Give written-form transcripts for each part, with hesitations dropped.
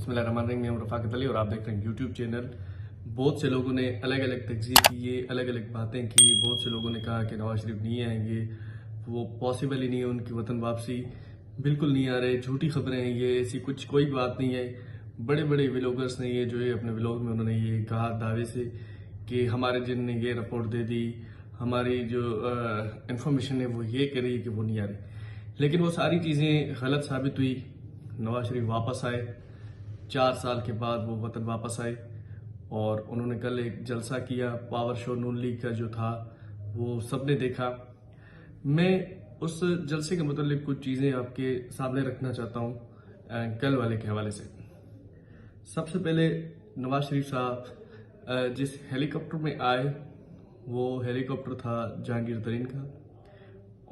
बिस्मिल्लाहिर्रहमानिर्रहीम। मैं हूं रफ़ाकत अली और आप देख रहे हैं यूट्यूब चैनल। बहुत से लोगों ने अलग अलग तकज़ीर किए, अलग अलग बातें की। बहुत से लोगों ने कहा कि नवाज शरीफ नहीं आएंगे, वो पॉसिबल ही नहीं है, उनकी वतन वापसी बिल्कुल नहीं आ रहे, झूठी खबरें हैं ये, ऐसी कुछ कोई बात नहीं है। बड़े बड़े व्लॉगर्स ने ये जो है अपने व्लॉग में उन्होंने ये कहा दावे से कि हमारे जिन ने ये रिपोर्ट दे दी, हमारी जो इंफॉर्मेशन है वो ये कह रही है कि वो नहीं आ रही। लेकिन वो सारी चीज़ें गलत साबित हुई। नवाज शरीफ वापस आए, 4 साल के बाद वो वतन वापस आए और उन्होंने कल एक जलसा किया, पावर शो नून लीग का जो था वो सबने देखा। मैं उस जलसे के मतलब कुछ चीज़ें आपके सामने रखना चाहता हूँ कल वाले के हवाले से। सबसे पहले नवाज शरीफ साहब जिस हेलीकॉप्टर में आए वो हेलीकॉप्टर था जहांगीर तरीन का,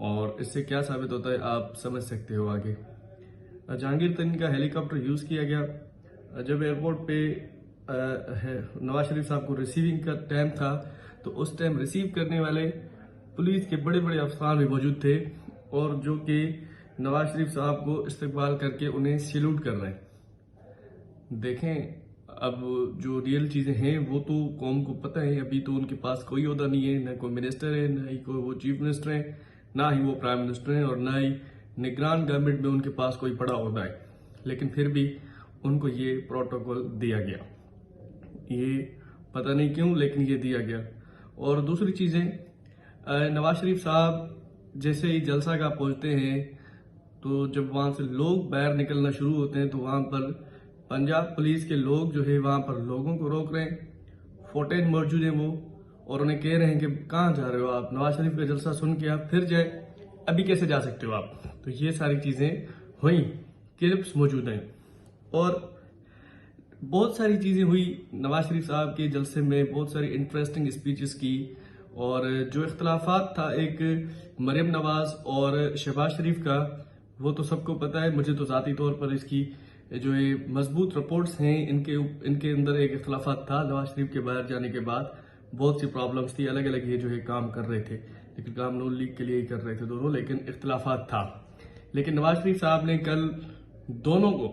और इससे क्या साबित होता है आप समझ सकते हो आगे। जहांगीर तरीन का हेलीकॉप्टर यूज़ किया गया। जब एयरपोर्ट पे नवाज शरीफ साहब को रिसीविंग का टाइम था तो उस टाइम रिसीव करने वाले पुलिस के बड़े बड़े अफसरान भी मौजूद थे, और जो कि नवाज शरीफ साहब को इस्तकबाल करके उन्हें सैल्यूट कर रहे हैं। देखें, अब जो रियल चीज़ें हैं वो तो कौम को पता है। अभी तो उनके पास कोई ओहदा नहीं है, ना कोई मिनिस्टर है, ना ही कोई वो चीफ मिनिस्टर है, ना ही वो प्राइम मिनिस्टर है, और ना ही निगरान गवर्नमेंट में उनके पास कोई बड़ा ओहदा है। लेकिन फिर भी उनको ये प्रोटोकॉल दिया गया, ये पता नहीं क्यों लेकिन ये दिया गया। और दूसरी चीज़ें, नवाज शरीफ साहब जैसे ही जलसा का पहुंचते हैं तो जब वहां से लोग बाहर निकलना शुरू होते हैं तो वहां पर पंजाब पुलिस के लोग जो है वहां पर लोगों को रोक रहे हैं। 14 मौजूद हैं वो, और उन्हें कह रहे हैं कि कहाँ जा रहे हो आप, नवाज शरीफ का जलसा सुन के आप फिर जाए, अभी कैसे जा सकते हो आप। तो ये सारी चीज़ें हुई, क्लिप्स मौजूद हैं, और बहुत सारी चीज़ें हुई नवाज शरीफ साहब के जलसे में। बहुत सारी इंटरेस्टिंग स्पीचेस की, और जो इख्तलाफात था एक मरियम नवाज और शहबाज शरीफ का, वो तो सबको पता है। मुझे तो ज़ाती तौर पर इसकी जो ये मजबूत रिपोर्ट्स हैं इनके अंदर एक इख्तलाफात था। नवाज शरीफ के बाहर जाने के बाद बहुत सी प्रॉब्लम्स थी, अलग अलग ये जो है काम कर रहे थे, लेकिन काम नून लीग के लिए ही कर रहे थे दोनों, लेकिन इख्तलाफात था। लेकिन नवाज शरीफ साहब ने कल दोनों को,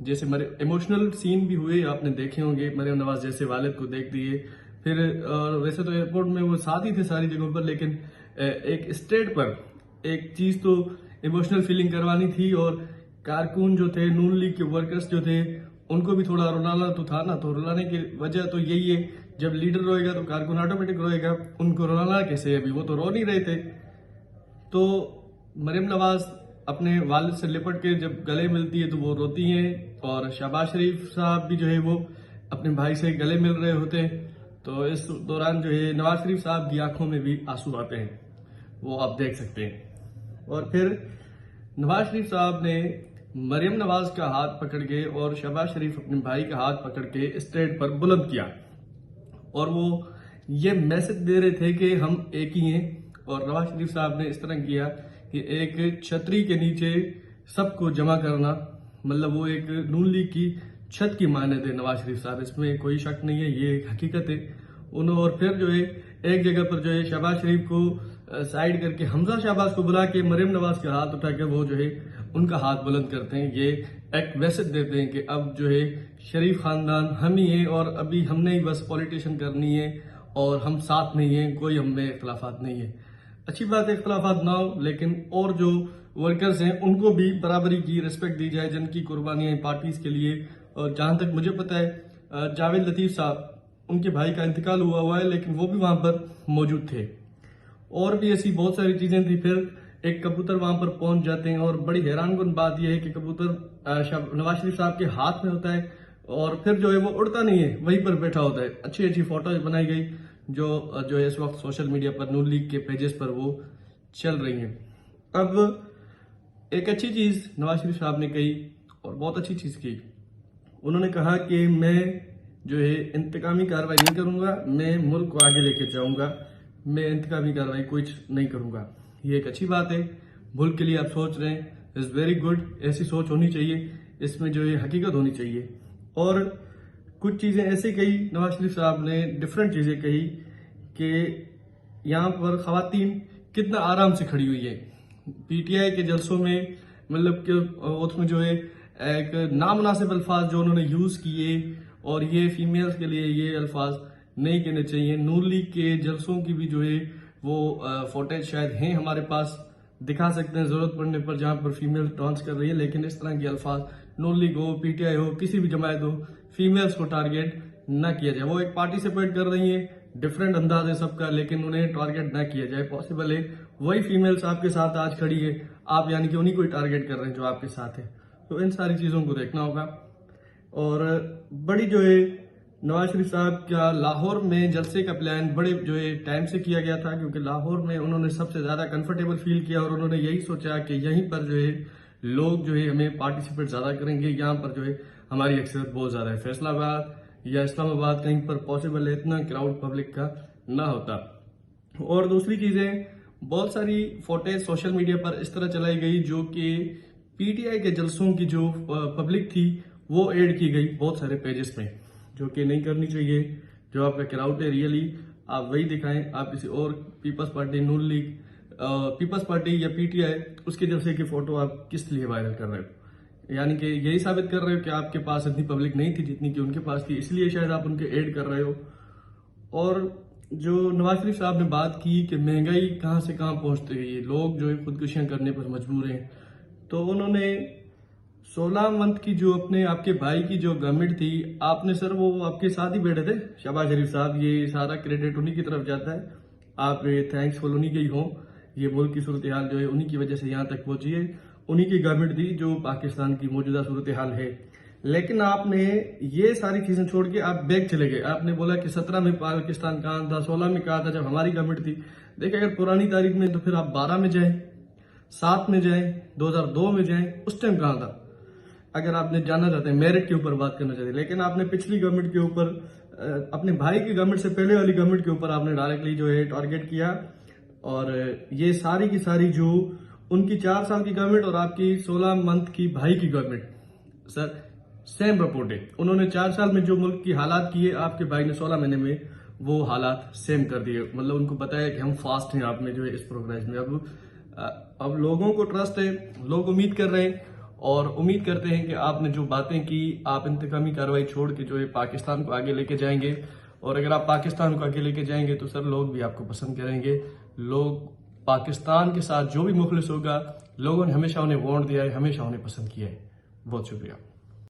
जैसे इमोशनल सीन भी हुए, आपने देखे होंगे, मरियम नवाज जैसे वालिद को देख दिए, फिर वैसे तो एयरपोर्ट में वो साथ ही थे सारी जगहों पर, लेकिन एक स्टेट पर एक चीज तो इमोशनल फीलिंग करवानी थी, और कारकुन जो थे, नून लीग के वर्कर्स जो थे, उनको भी थोड़ा रुलाना तो था ना। तो रुलाने की वजह तो यही है, जब लीडर रोएगा तो कारकुन ऑटोमेटिक रोएगा, उनको रुलाना कैसे, अभी वो तो रो नहीं रहे थे। तो मरियम नवाज अपने वालिद से लिपट के जब गले मिलती है तो वो रोती हैं, और शहबाज शरीफ साहब भी जो है वो अपने भाई से गले मिल रहे होते हैं। तो इस दौरान जो है नवाज शरीफ साहब की आंखों में भी आंसू आते हैं, वो आप देख सकते हैं। और फिर नवाज शरीफ साहब ने मरियम नवाज का हाथ पकड़ के और शहबाज शरीफ अपने भाई का हाथ पकड़ के स्टेज पर बुलंद किया, और वो ये मैसेज दे रहे थे कि हम एक ही हैं। और नवाज शरीफ साहब ने इस तरह किया कि एक छतरी के नीचे सबको जमा करना, मतलब वो एक नून लीग की छत की माने थे नवाज शरीफ साहब, इसमें कोई शक नहीं है, ये एक हकीकत है। उन्होंने और फिर जो है एक जगह पर जो है शहबाज शरीफ को साइड करके हमजा शहबाज को बुला के मरियम नवाज के हाथ उठा के वो जो है उनका हाथ बुलंद करते हैं। ये एक मैसेज देते हैं कि अब जो है शरीफ खानदान हम ही हैं, और अभी हमने ही बस पॉलिटिशियन करनी है, और हम साथ नहीं है, कोई हम में इख्तलाफात नहीं है। अच्छी बात है इख्तलाफात ना हो, लेकिन और जो वर्कर्स हैं उनको भी बराबरी की रिस्पेक्ट दी जाए, जिनकी कुर्बानियां पार्टीज के लिए। और जहां तक मुझे पता है जावेद लतीफ साहब, उनके भाई का इंतकाल हुआ है, लेकिन वो भी वहां पर मौजूद थे। और भी ऐसी बहुत सारी चीजें थी। फिर एक कबूतर वहां पर पहुंच जाते हैं, और बड़ी हैरानकुन बात यह है कि कबूतर नवाज शरीफ साहब के हाथ में होता है, और फिर जो है वो उड़ता नहीं है, वहीं पर बैठा होता है। अच्छी अच्छी फोटोज बनाई गई जो है इस वक्त सोशल मीडिया पर नून लीग के पेजेस पर वो चल रही हैं। अब एक अच्छी चीज नवाज शरीफ साहब ने कही, और बहुत अच्छी चीज की। उन्होंने कहा कि मैं जो है इंतकामी कार्रवाई नहीं करूंगा, मैं मुल्क को आगे लेके जाऊंगा, मैं इंतकामी कार्रवाई कुछ नहीं करूंगा। ये एक अच्छी बात है, मुल्क के लिए आप सोच रहे हैं, इज वेरी गुड। ऐसी सोच होनी चाहिए, इसमें जो है हकीकत होनी चाहिए। और कुछ चीजें ऐसे कही नवाज शरीफ साहब ने, डिफरेंट चीजें कही कि यहाँ पर खवातीन कितना आराम से खड़ी हुई है। पीटीआई के जलसों में, मतलब कि उसमें जो है एक नामुनासिब अल्फाज जो उन्होंने यूज किए, और ये फीमेल्स के लिए ये अल्फाज नहीं कहने चाहिए। नून लीग के जलसों की भी जो है वो फुटेज शायद हैं हमारे पास, दिखा सकते हैं जरूरत पड़ने पर, जहां पर फीमेल डांस कर रही है, लेकिन इस तरह के अल्फाज नून लीग हो, पीटीआई हो, किसी भी जमायत हो, फीमेल्स को टारगेट ना किया जाए। वो एक पार्टिसिपेट कर रही है, डिफरेंट अंदाज है सबका, लेकिन उन्हें टारगेट ना किया जाए। पॉसिबल है वही फीमेल्स आपके साथ आज खड़ी है, आप यानी कि उन्हीं को टारगेट कर रहे हैं जो आपके साथ है। तो इन सारी चीजों को देखना होगा। और बड़ी जो है नवाज शरीफ साहब का लाहौर में जलसे का प्लान बड़े जो है टाइम से किया गया था, क्योंकि लाहौर में उन्होंने सबसे ज्यादा कंफर्टेबल फील किया और उन्होंने यही सोचा कि यहीं पर जो है लोग जो है हमें पार्टिसिपेट ज्यादा करेंगे, यहाँ पर जो है हमारी अक्सरियत बहुत ज्यादा है। फैसलाबाद या इस्लामाबाद कहीं पर पॉसिबल है इतना क्राउड पब्लिक का ना होता। और दूसरी चीजें, बहुत सारी फोटेज सोशल मीडिया पर इस तरह चलाई गई जो कि पीटीआई के जलसों की जो पब्लिक थी वो ऐड की गई बहुत सारे पेजेस पे, जो कि नहीं करनी चाहिए। जो आपका क्राउड है रियली आप वही दिखाएं, आप किसी और पीपल्स पार्टी, नून लीग, पीपल्स पार्टी या पीटीआई उसके जलसे की फोटो आप किस लिए वायरल कर रहे हो, यानी कि यही साबित कर रहे हो कि आपके पास इतनी पब्लिक नहीं थी जितनी कि उनके पास थी, इसलिए शायद आप उनके ऐड कर रहे हो। और जो नवाज शरीफ साहब ने बात की कि महंगाई कहां से कहां पहुंचती गई है, लोग जो है खुदकुशियां करने पर मजबूर हैं, तो उन्होंने 16 मंथ की जो अपने आपके भाई की जो गवर्नमेंट थी, आपने सर वो आपके साथ ही बैठे थे शहबाज शरीफ साहब, ये सारा क्रेडिट उन्हीं की तरफ जाता है, आप थैंक्सफुल उन्हीं के ही हो। ये मुल्क की सूरत हाल जो है उन्हीं की वजह से यहाँ तक पहुंची है, उन्हीं की गवर्नमेंट थी जो पाकिस्तान की मौजूदा सूरत हाल है। लेकिन आपने ये सारी चीजें छोड़ के आप बैक चले गए, आपने बोला कि 17 में पाकिस्तान कहाँ था, 16 में कहा था जब हमारी गवर्नमेंट थी। देखिए अगर पुरानी तारीख में तो फिर आप 12 में जाए, 7 में जाए, 2002 में जाए, उस टाइम कहाँ था? अगर आपने जानना चाहते हैं, मेरिट के ऊपर बात करना चाहते हैं, लेकिन आपने पिछली गवर्नमेंट के ऊपर, अपने भाई की गवर्नमेंट से पहले वाली गवर्नमेंट के ऊपर आपने डायरेक्टली जो है टारगेट किया। और ये सारी की सारी जो उनकी 4 साल की गवर्नमेंट और आपकी 16 मंथ की भाई की गवर्नमेंट, सर सेम रिपोर्ट है। उन्होंने 4 साल में जो मुल्क की हालात किए, आपके भाई ने 16 महीने में वो हालात सेम कर दिए। मतलब उनको बताया कि हम फास्ट हैं आप में जो है इस प्रोग्रेस में। अब लोगों को ट्रस्ट है, लोग उम्मीद कर रहे हैं और उम्मीद करते हैं कि आपने जो बातें की, आप इंतकामी कार्रवाई छोड़ के जो है पाकिस्तान को आगे लेके जाएंगे। और अगर आप पाकिस्तान को आगे लेके जाएंगे तो सर लोग भी आपको पसंद करेंगे। लोग पाकिस्तान के साथ जो भी मुखलिस होगा, लोगों ने हमेशा उन्हें वोट दिया है, हमेशा उन्हें पसंद किया है। बहुत शुक्रिया।